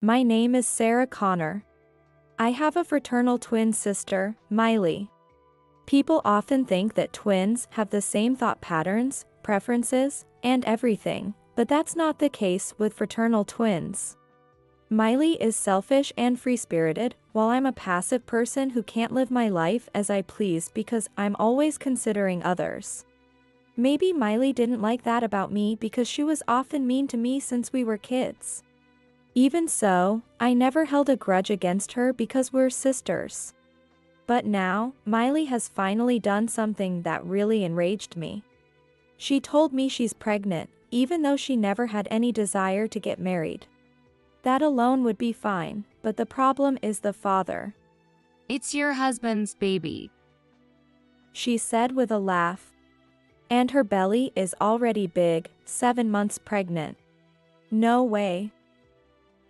My name is Sarah Connor. I have a fraternal twin sister, Miley. People often think that twins have the same thought patterns, preferences, and everything, but that's not the case with fraternal twins. Miley is selfish and free-spirited, while I'm a passive person who can't live my life as I please because I'm always considering others. Maybe Miley didn't like that about me because she was often mean to me since we were kids. Even so, I never held a grudge against her because we're sisters. But now, Miley has finally done something that really enraged me. She told me she's pregnant, even though she never had any desire to get married. That alone would be fine, but the problem is the father. It's your husband's baby, she said with a laugh. And her belly is already big, 7 months pregnant. No way.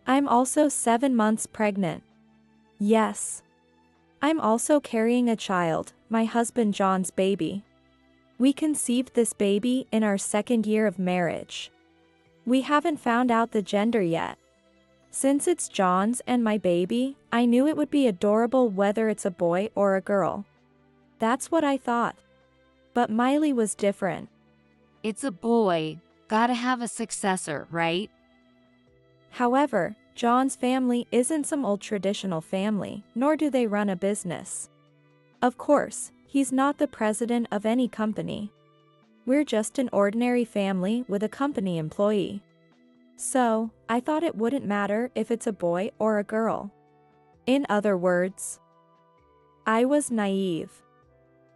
I'm also 7 months pregnant. Yes. I'm also carrying a child, my husband John's baby. We conceived this baby in our 2nd year of marriage. We haven't found out the gender yet. Since it's John's and my baby, I knew it would be adorable whether it's a boy or a girl. That's what I thought. But Miley was different. It's a boy. Gotta have a successor, right? However, John's family isn't some old traditional family, nor do they run a business. Of course, he's not the president of any company. We're just an ordinary family with a company employee. So, I thought it wouldn't matter if it's a boy or a girl. In other words, I was naive.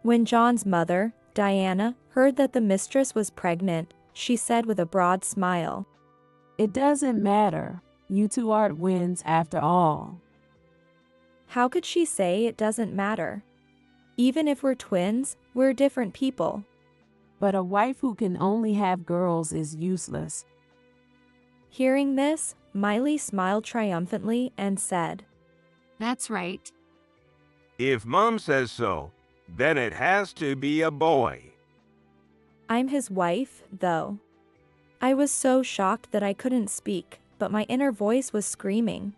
When John's mother, Diana, heard that the mistress was pregnant, she said with a broad smile, "It doesn't matter. You two are twins after all." How could she say it doesn't matter? Even if we're twins, we're different people. But a wife who can only have girls is useless. Hearing this, Miley smiled triumphantly and said, That's right. If Mom says so, then it has to be a boy. I'm his wife, though. I was so shocked that I couldn't speak, but my inner voice was screaming.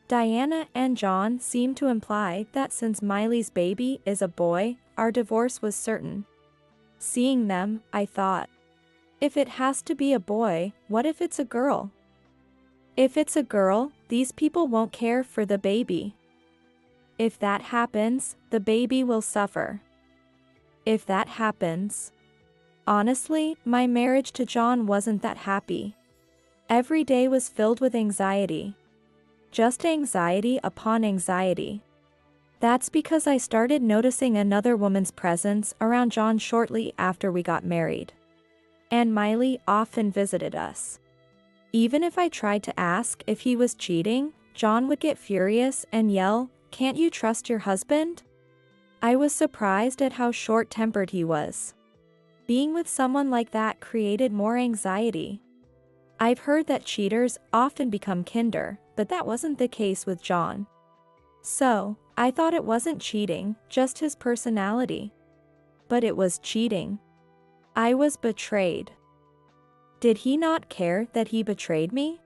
Diana and John seemed to imply that since Miley's baby is a boy, our divorce was certain. Seeing them, I thought, if it has to be a boy, what if it's a girl? If it's a girl, these people won't care for the baby. If that happens, the baby will suffer. If that happens... Honestly, my marriage to John wasn't that happy. Every day was filled with anxiety. Just anxiety upon anxiety. That's because I started noticing another woman's presence around John shortly after we got married. And Miley often visited us. Even if I tried to ask if he was cheating, John would get furious and yell, "Can't you trust your husband?" I was surprised at how short-tempered he was. Being with someone like that created more anxiety. I've heard that cheaters often become kinder, but that wasn't the case with John. So, I thought it wasn't cheating, just his personality. But it was cheating. I was betrayed. Did he not care that he betrayed me?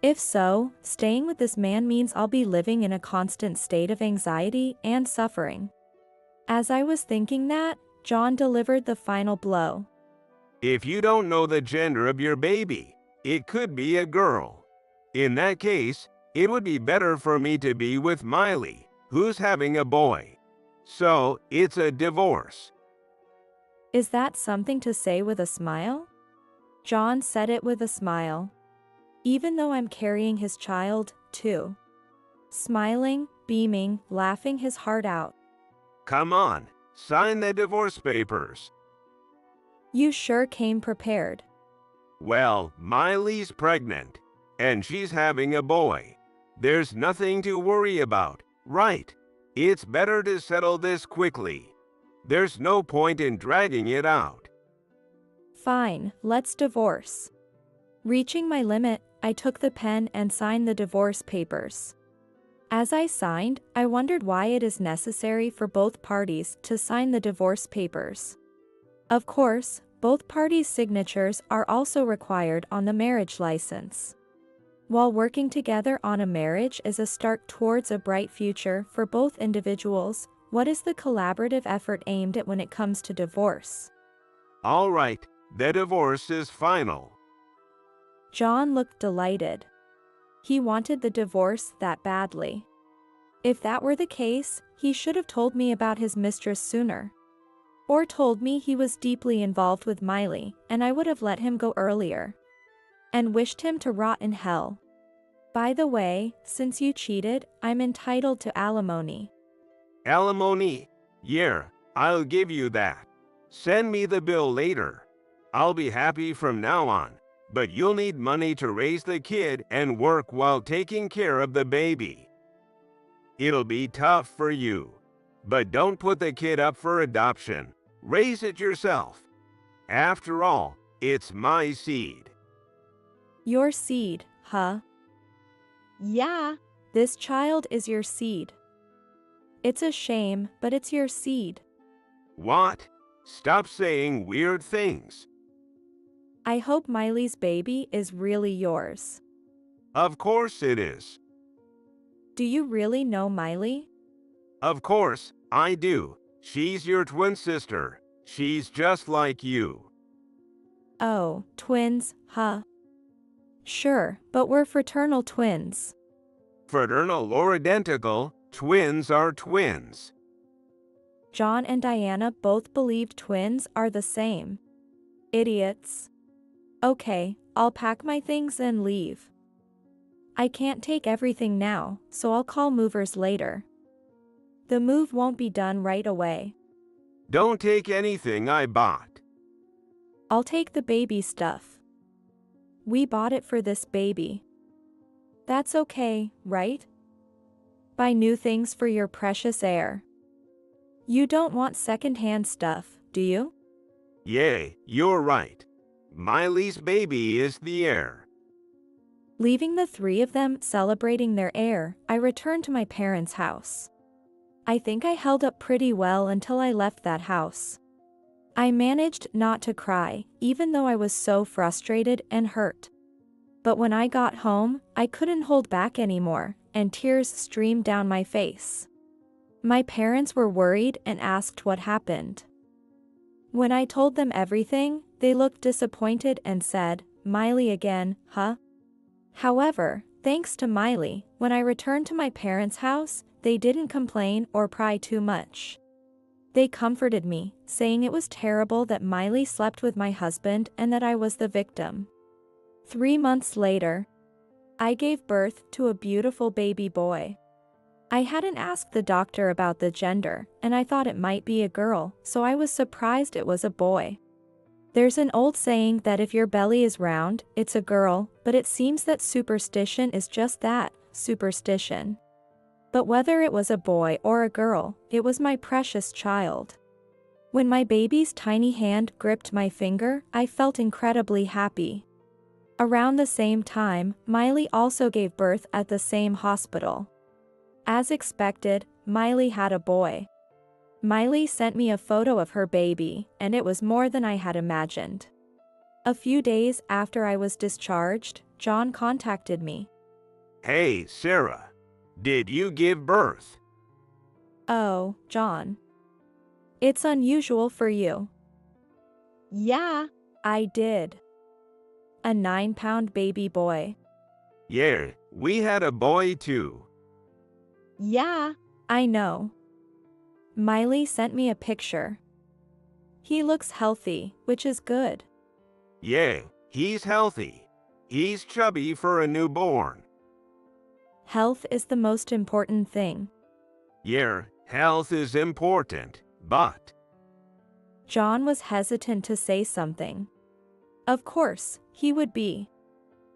If so, staying with this man means I'll be living in a constant state of anxiety and suffering. As I was thinking that, John delivered the final blow. If you don't know the gender of your baby, it could be a girl. In that case, it would be better for me to be with Miley, who's having a boy. So, it's a divorce. Is that something to say with a smile? John said it with a smile. Even though I'm carrying his child, too. Smiling, beaming, laughing his heart out. Come on, sign the divorce papers. You sure came prepared. Well, Miley's pregnant, and she's having a boy. There's nothing to worry about, right? It's better to settle this quickly. There's no point in dragging it out. Fine, let's divorce. Reaching my limit, I took the pen and signed the divorce papers. As I signed, I wondered why it is necessary for both parties to sign the divorce papers. Of course, both parties' signatures are also required on the marriage license. While working together on a marriage is a start towards a bright future for both individuals, what is the collaborative effort aimed at when it comes to divorce? All right, the divorce is final. John looked delighted. He wanted the divorce that badly. If that were the case, he should have told me about his mistress sooner. Or told me he was deeply involved with Miley, and I would have let him go earlier. And wished him to rot in hell. By the way, since you cheated, I'm entitled to alimony. Alimony? Yeah, I'll give you that. Send me the bill later. I'll be happy from now on, but you'll need money to raise the kid and work while taking care of the baby. It'll be tough for you, but don't put the kid up for adoption. Raise it yourself. After all, it's my seed. Your seed, huh? Yeah. This child is your seed. It's a shame, but it's your seed. What? Stop saying weird things. I hope Miley's baby is really yours. Of course it is. Do you really know Miley? Of course, I do. She's your twin sister. She's just like you. Oh, twins, huh? Sure, but we're fraternal twins. Fraternal or identical, twins are twins. John and Diana both believe twins are the same. Idiots. Okay, I'll pack my things and leave. I can't take everything now, so I'll call movers later. The move won't be done right away. Don't take anything I bought. I'll take the baby stuff. We bought it for this baby. That's okay, right? Buy new things for your precious heir. You don't want second-hand stuff, do you? Yay, you're right. Miley's baby is the heir. Leaving the three of them celebrating their heir, I returned to my parents' house. I think I held up pretty well until I left that house. I managed not to cry, even though I was so frustrated and hurt. But when I got home, I couldn't hold back anymore, and tears streamed down my face. My parents were worried and asked what happened. When I told them everything, they looked disappointed and said, "Miley again, huh?" However, thanks to Miley, when I returned to my parents' house, they didn't complain or pry too much. They comforted me, saying it was terrible that Miley slept with my husband and that I was the victim. 3 months later, I gave birth to a beautiful baby boy. I hadn't asked the doctor about the gender, and I thought it might be a girl, so I was surprised it was a boy. There's an old saying that if your belly is round, it's a girl, but it seems that superstition is just that, superstition. But whether it was a boy or a girl, it was my precious child. When my baby's tiny hand gripped my finger, I felt incredibly happy. Around the same time, Miley also gave birth at the same hospital. As expected, Miley had a boy. Miley sent me a photo of her baby, and it was more than I had imagined. A few days after I was discharged, John contacted me. Hey, Sarah, did you give birth? Oh, John. It's unusual for you. Yeah. I did. A 9-pound baby boy. Yeah, we had a boy too. Yeah. I know. Miley sent me a picture. He looks healthy, which is good. Yeah, he's healthy. He's chubby for a newborn. Health is the most important thing. Yeah, health is important, but... John was hesitant to say something. Of course, he would be.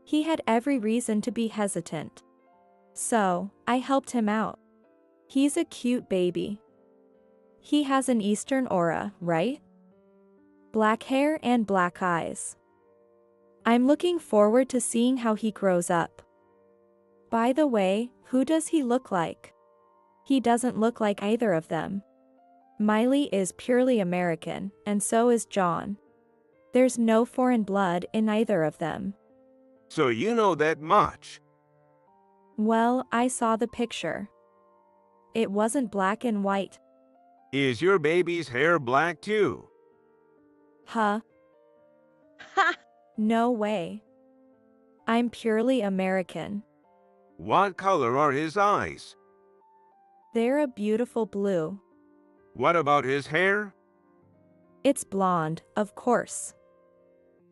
He had every reason to be hesitant. So, I helped him out. He's a cute baby. He has an Eastern aura, right? Black hair and black eyes. I'm looking forward to seeing how he grows up. By the way, who does he look like? He doesn't look like either of them. Miley is purely American, and so is John. There's no foreign blood in either of them. So you know that much. Well, I saw the picture. It wasn't black and white. Is your baby's hair black too? Huh? Ha! No way. I'm purely American. What color are his eyes? They're a beautiful blue. What about his hair? It's blonde, of course.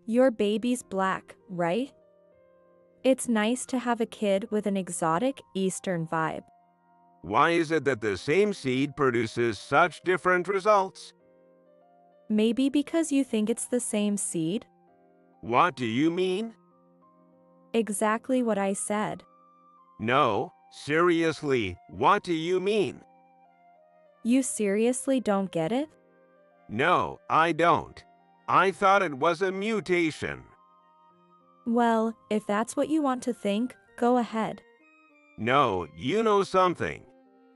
Your baby's black, right? It's nice to have a kid with an exotic Eastern vibe. Why is it that the same seed produces such different results? Maybe because you think it's the same seed? What do you mean? Exactly what I said. No, seriously, what do you mean? You seriously don't get it? No, I don't. I thought it was a mutation. Well, if that's what you want to think, go ahead. No, you know something.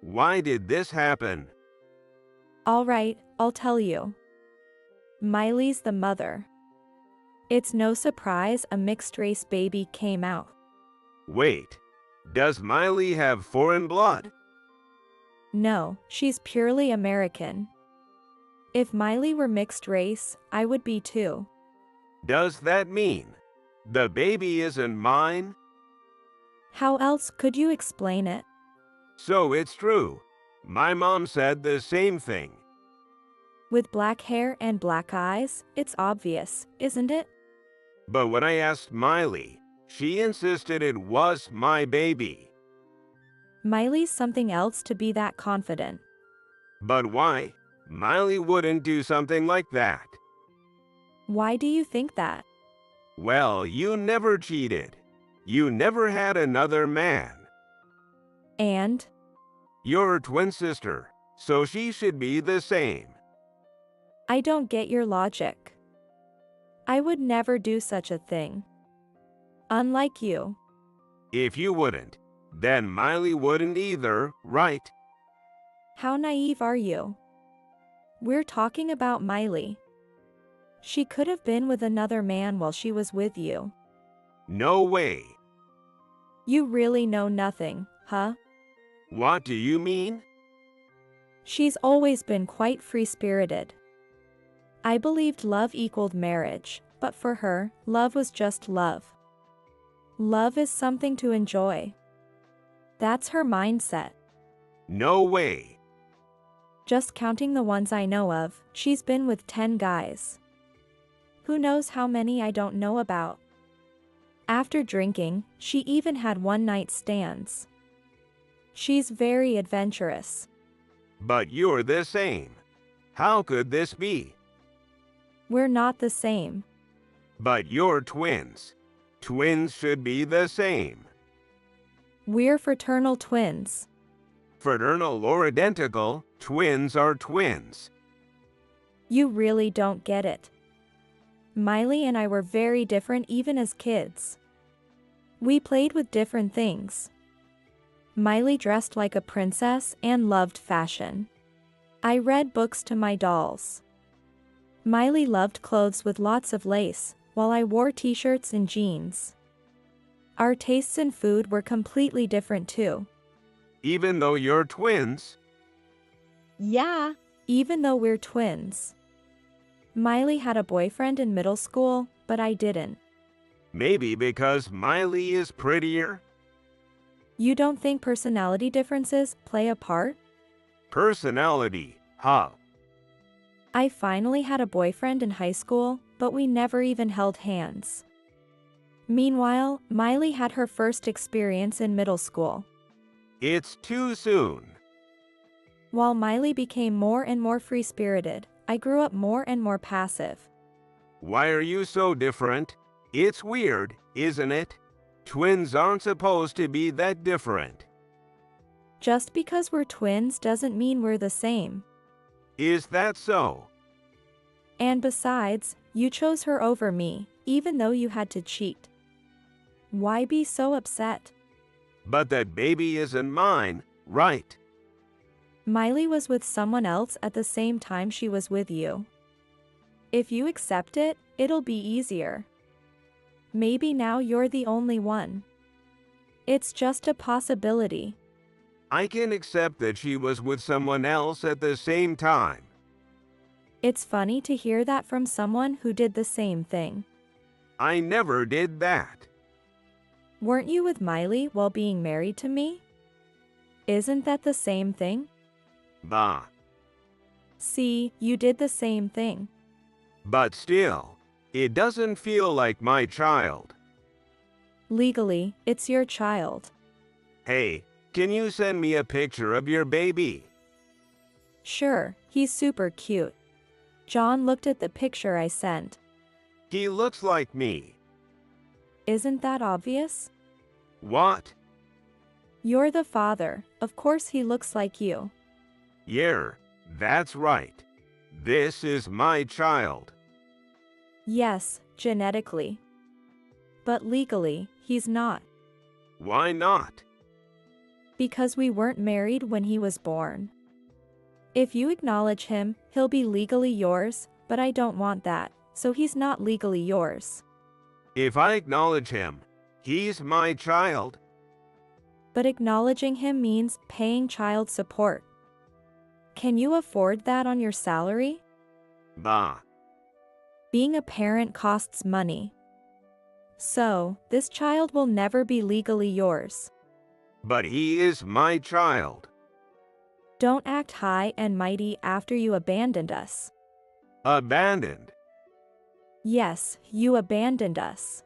Why did this happen? All right, I'll tell you. Miley's the mother. It's no surprise a mixed-race baby came out. Wait, does Miley have foreign blood? No, she's purely American. If Miley were mixed race, I would be too. Does that mean the baby isn't mine? How else could you explain it? So it's true. My mom said the same thing. With black hair and black eyes, it's obvious, isn't it? But when I asked Miley, she insisted it was my baby. Miley's something else to be that confident. But why? Miley wouldn't do something like that. Why do you think that? Well, you never cheated. You never had another man. And? You're a twin sister, so she should be the same. I don't get your logic. I would never do such a thing. Unlike you. If you wouldn't, then Miley wouldn't either, right? How naive are you? We're talking about Miley. She could have been with another man while she was with you. No way. You really know nothing, huh? What do you mean? She's always been quite free-spirited. I believed love equaled marriage, but for her, love was just love. Love is something to enjoy. That's her mindset. No way. Just counting the ones I know of, she's been with 10 guys. Who knows how many I don't know about. After drinking, she even had one-night stands. She's very adventurous. But you're the same. How could this be? We're not the same. But you're twins. Twins should be the same. We're fraternal twins. Fraternal or identical, twins are twins. You really don't get it. Miley and I were very different even as kids. We played with different things. Miley dressed like a princess and loved fashion. I read books to my dolls. Miley loved clothes with lots of lace, while I wore t-shirts and jeans. Our tastes in food were completely different too. Even though you're twins? Yeah. Even though we're twins. Miley had a boyfriend in middle school, but I didn't. Maybe because Miley is prettier? You don't think personality differences play a part? Personality, huh? I finally had a boyfriend in high school, but we never even held hands. Meanwhile, Miley had her first experience in middle school. It's too soon. While Miley became more and more free-spirited, I grew up more and more passive. Why are you so different? It's weird, isn't it? Twins aren't supposed to be that different. Just because we're twins doesn't mean we're the same. Is that so? And besides, you chose her over me, even though you had to cheat. Why be so upset? But that baby isn't mine, right? Miley was with someone else at the same time she was with you. If you accept it, it'll be easier. Maybe now you're the only one. It's just a possibility. I can accept that she was with someone else at the same time. It's funny to hear that from someone who did the same thing. I never did that. Weren't you with Miley while being married to me? Isn't that the same thing? Bah. See, you did the same thing. But still, it doesn't feel like my child. Legally, it's your child. Hey, can you send me a picture of your baby? Sure, he's super cute. John looked at the picture I sent. He looks like me. Isn't that obvious? What? You're the father, of course he looks like you. Yeah, that's right. This is my child. Yes, genetically. But legally, he's not. Why not? Because we weren't married when he was born. If you acknowledge him, he'll be legally yours, but I don't want that, so he's not legally yours. If I acknowledge him, he's my child. But acknowledging him means paying child support. Can you afford that on your salary? Bah. Being a parent costs money. So, this child will never be legally yours. But he is my child. Don't act high and mighty after you abandoned us. Abandoned. Yes, you abandoned us.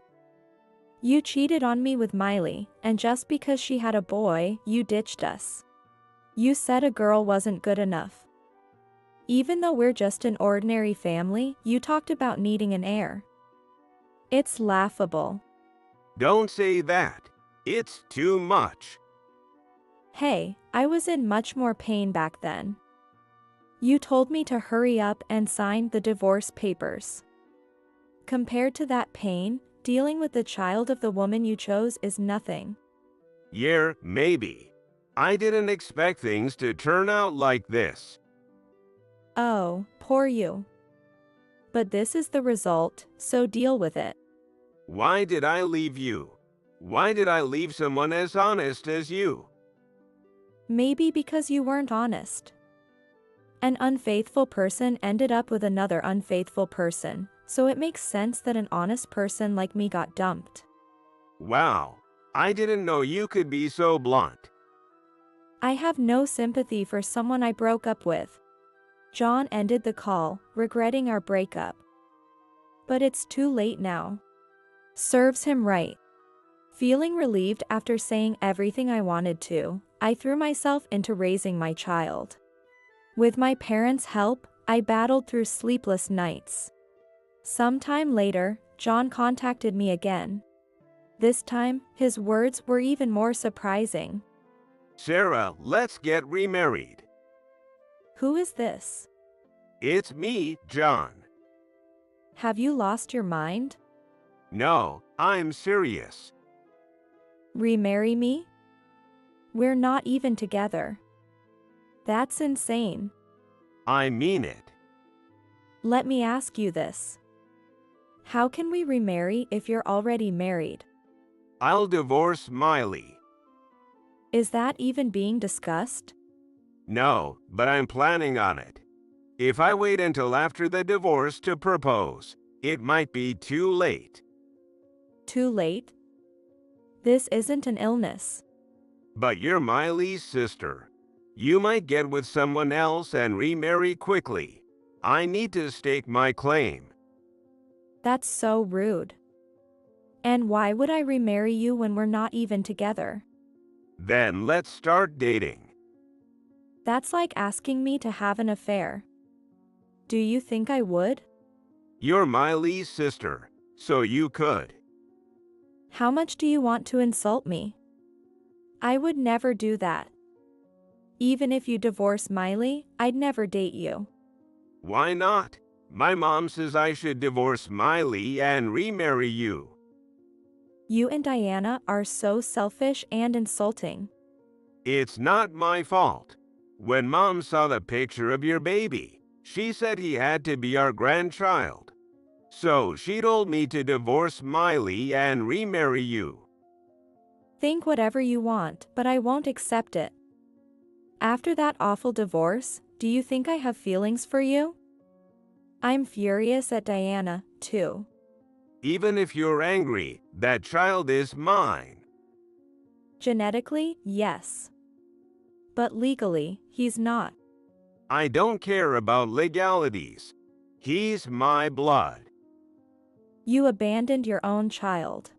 You cheated on me with Miley, and just because she had a boy, you ditched us. You said a girl wasn't good enough. Even though we're just an ordinary family, you talked about needing an heir. It's laughable. Don't say that. It's too much. Hey, I was in much more pain back then. You told me to hurry up and sign the divorce papers. Compared to that pain, dealing with the child of the woman you chose is nothing. Yeah, maybe. I didn't expect things to turn out like this. Oh, poor you. But this is the result, so deal with it. Why did I leave you? Why did I leave someone as honest as you? Maybe because you weren't honest. An unfaithful person ended up with another unfaithful person, so it makes sense that an honest person like me got dumped. Wow, I didn't know you could be so blunt. I have no sympathy for someone I broke up with. John ended the call, regretting our breakup. But it's too late now. Serves him right. Feeling relieved after saying everything I wanted to, I threw myself into raising my child. With my parents' help, I battled through sleepless nights. Sometime later, John contacted me again. This time, his words were even more surprising. Sarah, let's get remarried. Who is this? It's me, John. Have you lost your mind? No, I'm serious. Remarry me? We're not even together. That's insane. I mean it. Let me ask you this. How can we remarry if you're already married? I'll divorce Miley. Is that even being discussed? No, but I'm planning on it. If I wait until after the divorce to propose, it might be too late. Too late? This isn't an illness. But you're Miley's sister. You might get with someone else and remarry quickly. I need to stake my claim. That's so rude. And why would I remarry you when we're not even together? Then let's start dating. That's like asking me to have an affair. Do you think I would? You're Miley's sister, so you could. How much do you want to insult me? I would never do that. Even if you divorce Miley, I'd never date you. Why not? My mom says I should divorce Miley and remarry you. You and Diana are so selfish and insulting. It's not my fault. When Mom saw the picture of your baby, she said he had to be our grandchild. So she told me to divorce Miley and remarry you. Think whatever you want, but I won't accept it. After that awful divorce, do you think I have feelings for you? I'm furious at Diana, too. Even if you're angry, that child is mine. Genetically, yes. But legally, he's not. I don't care about legalities. He's my blood. You abandoned your own child.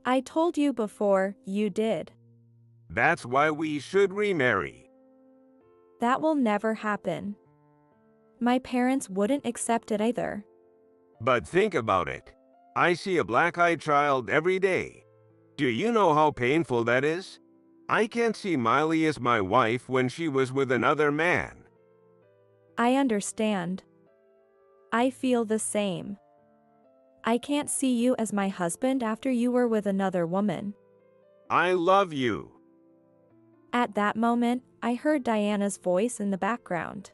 I told you before, you did. That's why we should remarry. That will never happen. My parents wouldn't accept it either. But think about it. I see a black-eyed child every day. Do you know how painful that is? I can't see Miley as my wife when she was with another man. I understand. I feel the same. I can't see you as my husband after you were with another woman. I love you. At that moment, I heard Diana's voice in the background.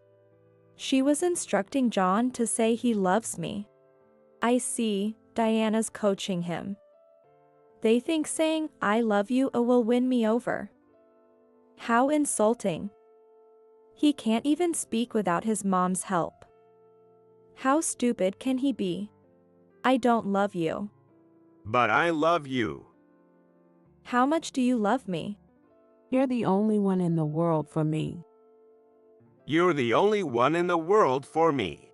She was instructing John to say he loves me. I see, Diana's coaching him. They think saying, I love you will win me over. How insulting. He can't even speak without his mom's help. How stupid can he be? I don't love you. But I love you. How much do you love me? You're the only one in the world for me. You're the only one in the world for me.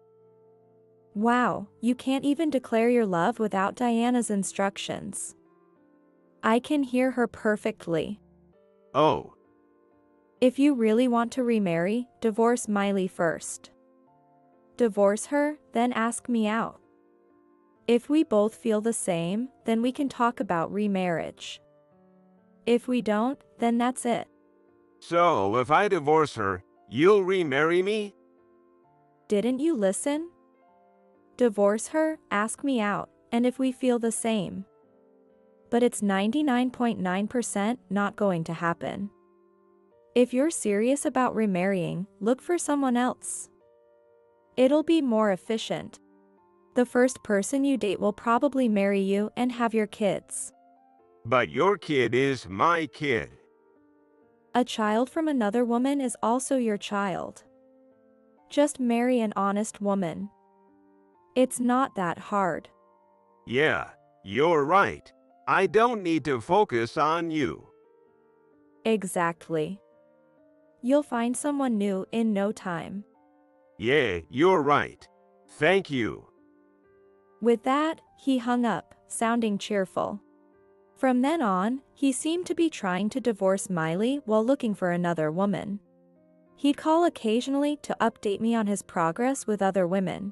Wow, you can't even declare your love without Diana's instructions. I can hear her perfectly. Oh, If you really want to remarry, divorce Miley first. Divorce her, then ask me out. If we both feel the same, then we can talk about remarriage. If we don't, then that's it. so if I divorce her, you'll remarry me? Didn't you listen? Divorce her, ask me out, and if we feel the same. But it's 99.9% not going to happen. If you're serious about remarrying, look for someone else. It'll be more efficient. The first person you date will probably marry you and have your kids. But your kid is my kid. A child from another woman is also your child. Just marry an honest woman. It's not that hard. Yeah, you're right. I don't need to focus on you. Exactly. You'll find someone new in no time. Yeah, you're right. Thank you. With that, he hung up, sounding cheerful. From then on, he seemed to be trying to divorce Miley while looking for another woman. He'd call occasionally to update me on his progress with other women.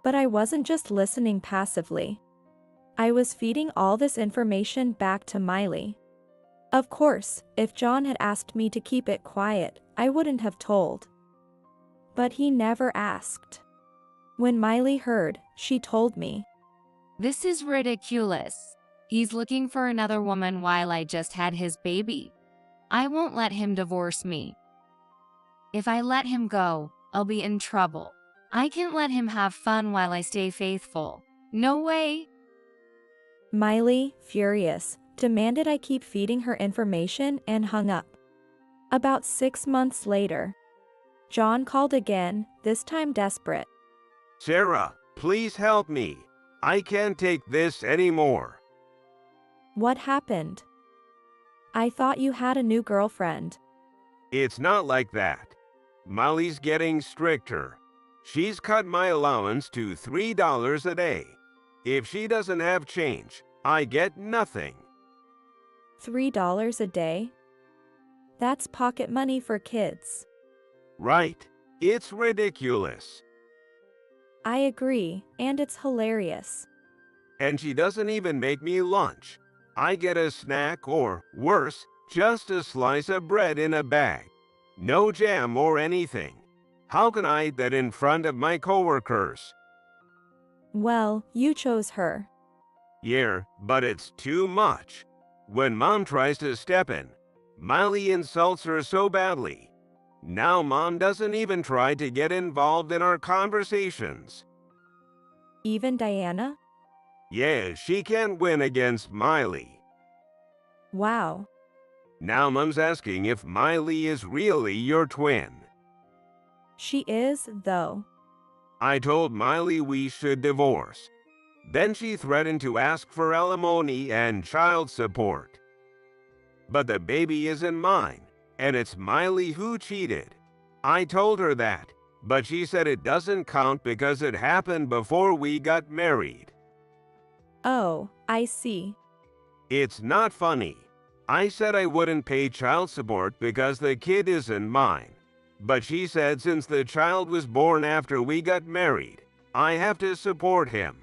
But I wasn't just listening passively. I was feeding all this information back to Miley. Of course, if John had asked me to keep it quiet, I wouldn't have told. But he never asked. When Miley heard, she told me. This is ridiculous. He's looking for another woman while I just had his baby. I won't let him divorce me. If I let him go, I'll be in trouble. I can't let him have fun while I stay faithful. No way. Miley, furious, demanded I keep feeding her information and hung up. About 6 months later, John called again, this time desperate. Sarah, please help me. I can't take this anymore. What happened? I thought you had a new girlfriend. It's not like that. Molly's getting stricter. She's cut my allowance to $3 a day. If she doesn't have change, I get nothing. $3 a day? That's pocket money for kids. Right? It's ridiculous. I agree, and it's hilarious. And she doesn't even make me lunch. I get a snack or, worse, just a slice of bread in a bag. No jam or anything. How can I eat that in front of my coworkers? Well, you chose her. Yeah, but it's too much. When Mom tries to step in, Miley insults her so badly. Now Mom doesn't even try to get involved in our conversations. Even Diana? Yeah, she can't win against Miley. Wow. Now Mom's asking if Miley is really your twin. She is, though. I told Miley we should divorce. Then she threatened to ask for alimony and child support. But the baby isn't mine, and it's Miley who cheated. I told her that, but she said it doesn't count because it happened before we got married. Oh, I see. It's not funny. I said I wouldn't pay child support because the kid isn't mine. But she said since the child was born after we got married, I have to support him.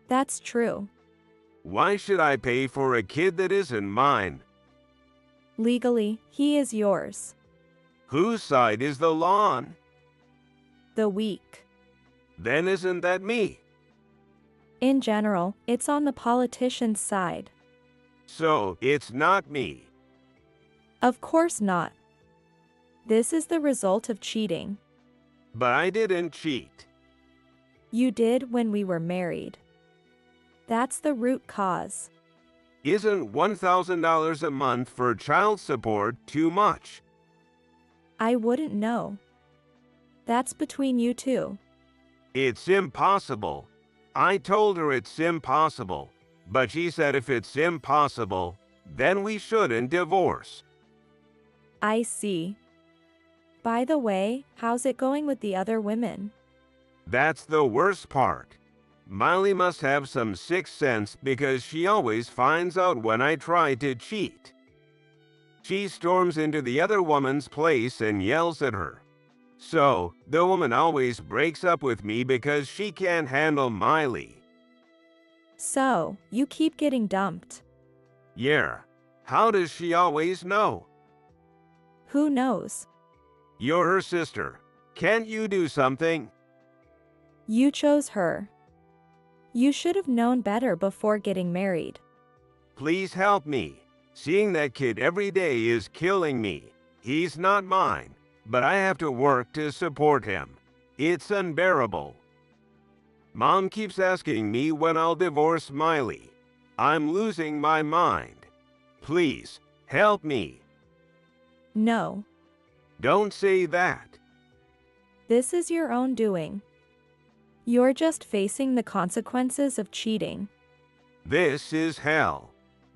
That's true. Why should I pay for a kid that isn't mine? Legally, he is yours. Whose side is the law on? The weak. Then isn't that me? In general, it's on the politician's side. So, it's not me. Of course not. This is the result of cheating. But I didn't cheat. You did when we were married. That's the root cause. Isn't $1,000 a month for child support too much? I wouldn't know. That's between you two. It's impossible. I told her it's impossible, but she said if it's impossible, then we shouldn't divorce. I see. By the way, how's it going with the other women? That's the worst part. Miley must have some sixth sense because she always finds out when I try to cheat. She storms into the other woman's place and yells at her. So, the woman always breaks up with me because she can't handle Miley. So, you keep getting dumped. Yeah. How does she always know? Who knows? You're her sister. Can't you do something? You chose her. You should have known better before getting married. Please help me. Seeing that kid every day is killing me. He's not mine, but I have to work to support him. It's unbearable. Mom keeps asking me when I'll divorce Miley. I'm losing my mind. Please, help me. No. Don't say that. This is your own doing. You're just facing the consequences of cheating. This is hell.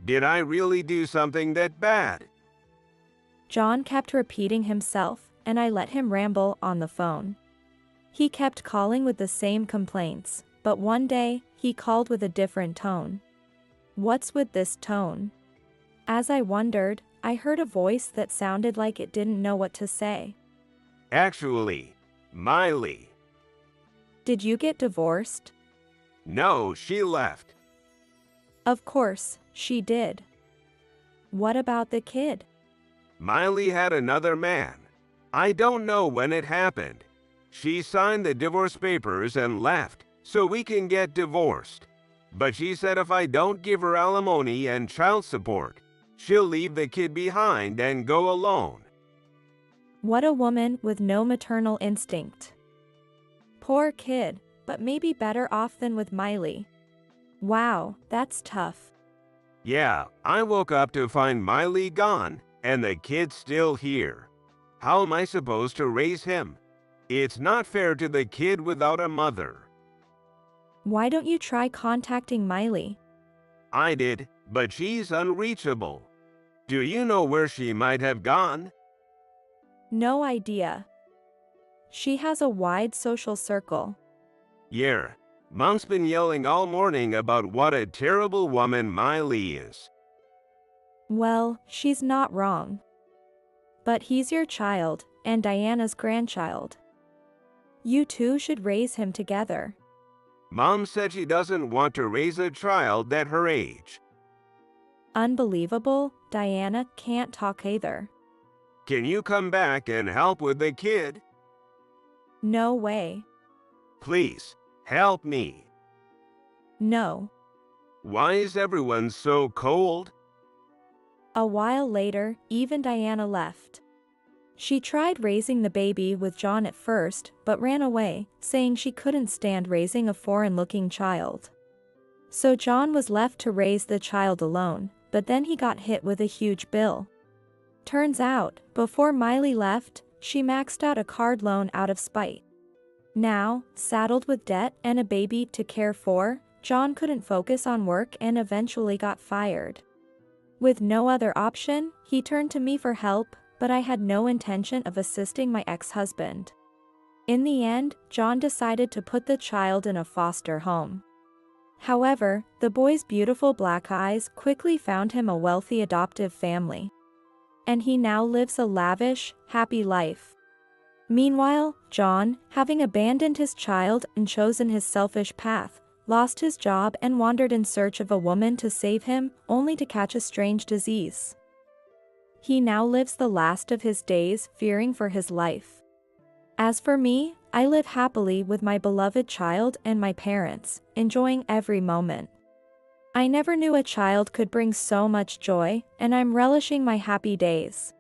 Did I really do something that bad? John kept repeating himself, and I let him ramble on the phone. He kept calling with the same complaints, but one day, he called with a different tone. What's with this tone? As I wondered, I heard a voice that sounded like it didn't know what to say. Actually, Miley. Did you get divorced? No, she left. Of course, she did. What about the kid? Miley had another man. I don't know when it happened. She signed the divorce papers and left, so we can get divorced. But she said if I don't give her alimony and child support, she'll leave the kid behind and go alone. What a woman with no maternal instinct. Poor kid, but maybe better off than with Miley. Wow, that's tough. Yeah, I woke up to find Miley gone and the kid still here. How am I supposed to raise him? It's not fair to the kid without a mother. Why don't you try contacting Miley? I did, but she's unreachable. Do you know where she might have gone? No idea. She has a wide social circle. Yeah, Mom's been yelling all morning about what a terrible woman Miley is. Well, she's not wrong. But he's your child, and Diana's grandchild. You two should raise him together. Mom said she doesn't want to raise a child at her age. Unbelievable, Diana can't talk either. Can you come back and help with the kid? No way. Please, help me. No. Why is everyone so cold? A while later, even Diana left. She tried raising the baby with John at first, but ran away, saying she couldn't stand raising a foreign-looking child. So John was left to raise the child alone, but then he got hit with a huge bill. Turns out, before Miley left, she maxed out a card loan out of spite. Now, saddled with debt and a baby to care for, John couldn't focus on work and eventually got fired. With no other option, he turned to me for help, but I had no intention of assisting my ex-husband. In the end, John decided to put the child in a foster home. However, the boy's beautiful black eyes quickly found him a wealthy adoptive family. And he now lives a lavish, happy life. Meanwhile, John, having abandoned his child and chosen his selfish path, lost his job and wandered in search of a woman to save him, only to catch a strange disease. He now lives the last of his days fearing for his life. As for me, I live happily with my beloved child and my parents, enjoying every moment. I never knew a child could bring so much joy, and I'm relishing my happy days.